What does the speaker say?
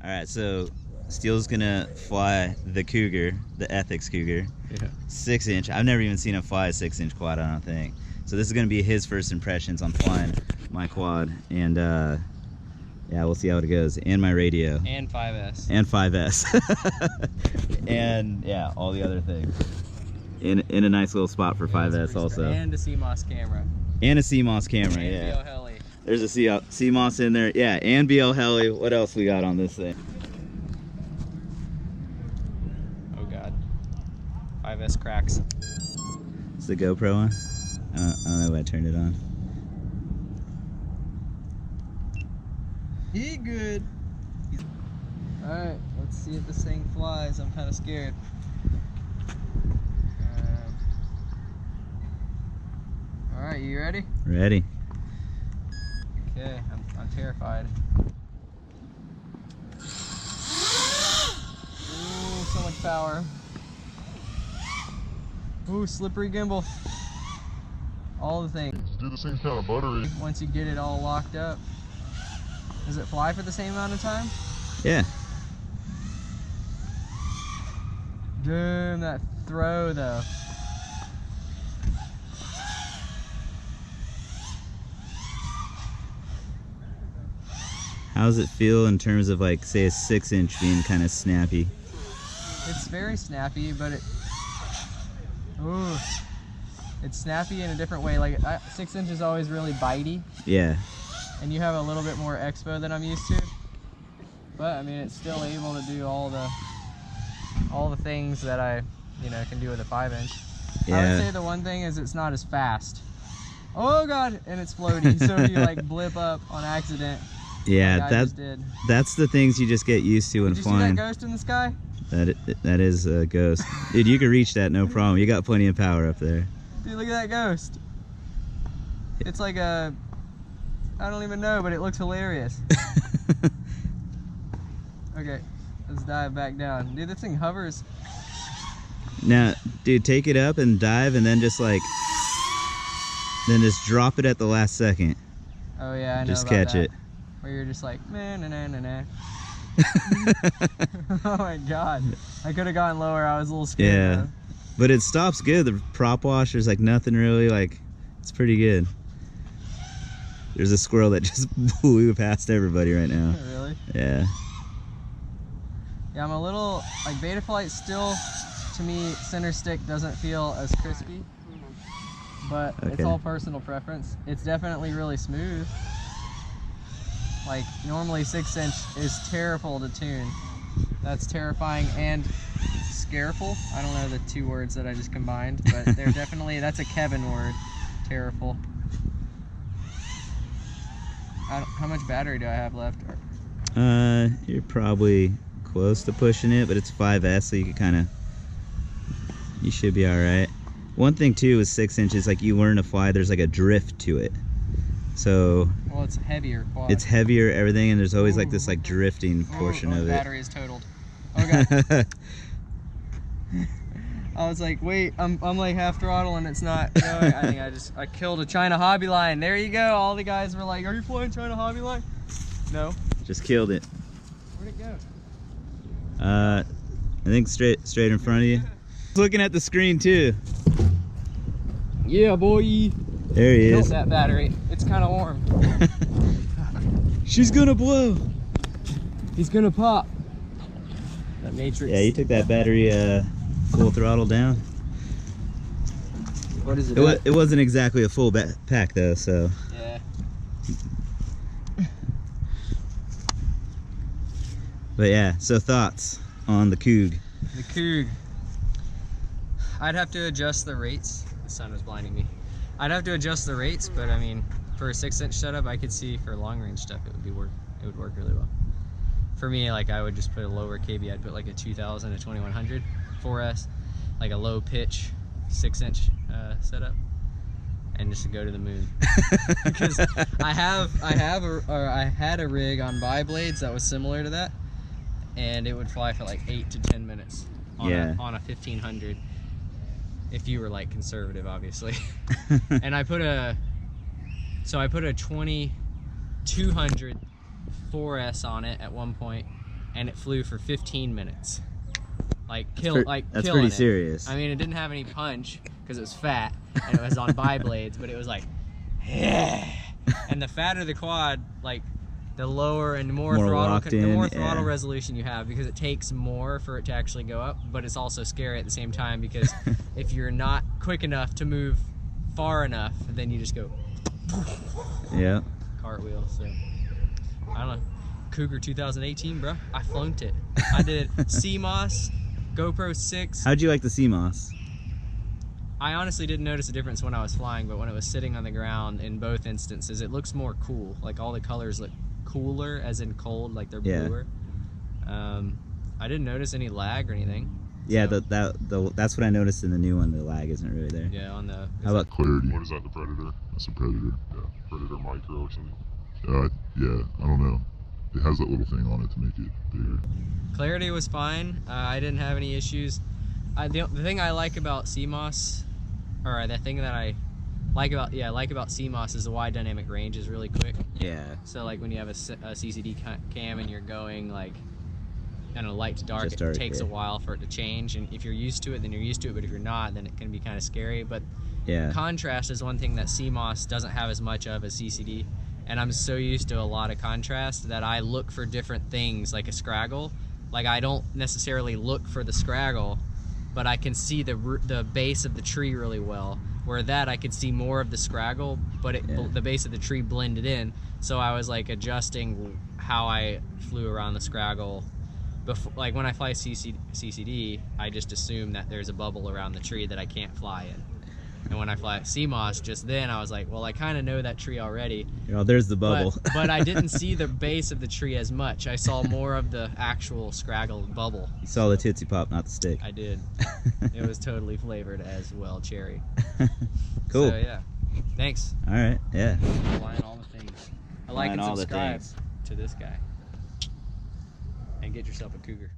All right, so Steele's gonna fly the Cougar, the Ethics Cougar. Yeah. 6-inch. I've never even seen him fly a 6-inch quad, I don't think. So this is gonna be his first impressions on flying my quad, and yeah, we'll see how it goes. And my radio. And 5S. And 5S. And yeah, all the other things. In a nice little spot for 5S also. And a Cmos camera. And a Cmos camera, and yeah. Heli. There's a Cmos in there, yeah, and Blheli. What else we got on this thing? Oh god. 5S cracks. It's the GoPro one? I don't know if I turned it on. He good. Alright, let's see if this thing flies. I'm kind of scared. Alright, you ready? Ready. Okay, I'm terrified. Ooh, so much power. Ooh, slippery gimbal. All the things. Do the same kind of battery. Once you get it all locked up. Does it fly for the same amount of time? Yeah. Damn, that throw though. How does it feel in terms of, like, say a 6-inch being kind of snappy? It's very snappy, but it's snappy in a different way. Like 6-inch is always really bitey. Yeah. And you have a little bit more expo than I'm used to. But I mean, it's still able to do all the things that I, can do with a 5-inch. Yeah. I would say the one thing is it's not as fast. Oh god, and it's floating. So if you like blip up on accident. Yeah, like that's the things you just get used to when Did you flying. see that ghost in the sky? That is a ghost. Dude, you can reach that no problem. You got plenty of power up there. Dude, look at that ghost. It's like a, I don't even know, but it looks hilarious. Okay, let's dive back down. Dude, this thing hovers. Now, dude, take it up and dive, and then just drop it at the last second. Oh yeah, I know. Just about catch that. it. Where you're just like, nah, nah, nah, nah, nah. Oh my god. I could have gone lower. I was a little scared. Yeah. Though. But it stops good. The prop wash, there's like nothing really, like, it's pretty good. There's a squirrel that just blew past everybody right now. Really? Yeah. Yeah, I'm a little, like, Betaflight still, to me, center stick doesn't feel as crispy. But Okay. it's all personal preference. It's definitely really smooth. Like, normally 6-inch is terrible to tune. That's terrifying and scareful. I don't know the two words that I just combined, but they're definitely, that's a Kevin word, terrible. How much battery do I have left? You're probably close to pushing it, but it's 5S, so you can you should be all right. One thing too with 6-inch is, like, you learn to fly, there's like a drift to it. So well, it's heavier quad. It's heavier, everything, and there's always like this like drifting portion of it. Battery is totaled. Oh god. I was like, wait, I'm like half throttle and it's not. No, I think I killed a China Hobby Line. There you go. All the guys were like, are you flying China Hobby Line? No. Just killed it. Where'd it go? I think straight in front of you. Looking at the screen too. Yeah, boy. There he Killed is. that battery. It's kind of warm. She's gonna blow. He's gonna pop. That matrix. Yeah, you took that battery full throttle down. What is it? It wasn't exactly a full pack though, so. Yeah. But yeah, so thoughts on the Coug? The Coug. I'd have to adjust the rates. The sun was blinding me. I'd have to adjust the rates, but I mean, for a 6-inch setup, I could see for long range stuff, it would work really well. For me, like, I would just put a lower KB. I'd put like a 2000, a 2100 4S, like a low pitch 6-inch setup, and just to go to the moon. Because I had a rig on bi-blades that was similar to that, and it would fly for like 8 to 10 minutes on a 1500. If you were like conservative, obviously. And I put a 2200 4S on it at one point, and it flew for 15 minutes. Like That's killing pretty it. serious. I mean, it didn't have any punch because it was fat and it was on bi-blades, but it was like, yeah. And the fatter the quad, like the lower and more throttle resolution you have, because it takes more for it to actually go up, but it's also scary at the same time because if you're not quick enough to move far enough, then you just go yeah, cartwheel. So I don't know. Cougar 2018, bro. I flunked it. I did Cmos, GoPro 6. How'd you like the Cmos? I honestly didn't notice a difference when I was flying, but when it was sitting on the ground, in both instances, it looks more cool. Like all the colors look cooler, as in cold, like they're bluer. I didn't notice any lag or anything. Yeah, so. That's what I noticed in the new one. The lag isn't really there. Yeah, on the. How about clarity? What is that? The Predator? That's a Predator. Yeah, Predator Micro or something. Yeah, I don't know. It has that little thing on it to make it bigger. Clarity was fine. I didn't have any issues. The thing I like about Cmos, or the thing that I like about Cmos is the wide dynamic range is really quick. Yeah. So like when you have a CCD cam and you're going like, I don't know, light to dark, Dark, it takes yeah. a while for it to change. And if you're used to it, then you're used to it. But if you're not, then it can be kind of scary. But Yeah. contrast is one thing that Cmos doesn't have as much of as CCD. And I'm so used to a lot of contrast that I look for different things, like a scraggle. Like I don't necessarily look for the scraggle, but I can see the base of the tree really well. Where that I could see more of the scraggle, but the base of the tree blended in. So I was like adjusting how I flew around the scraggle. Before, like when I fly CCD, I just assume that there's a bubble around the tree that I can't fly in. And when I fly Cmos, just then I was like, well, I kind of know that tree already. Oh, there's the bubble. But I didn't see the base of the tree as much. I saw more of the actual scraggle bubble. You saw the Tootsie Pop, not the stick. I did. It was totally flavored as well, cherry. Cool. So yeah, thanks. All right. Yeah. Flying all the things. Like and all the subscribe things. to this guy. And get yourself a Cougar.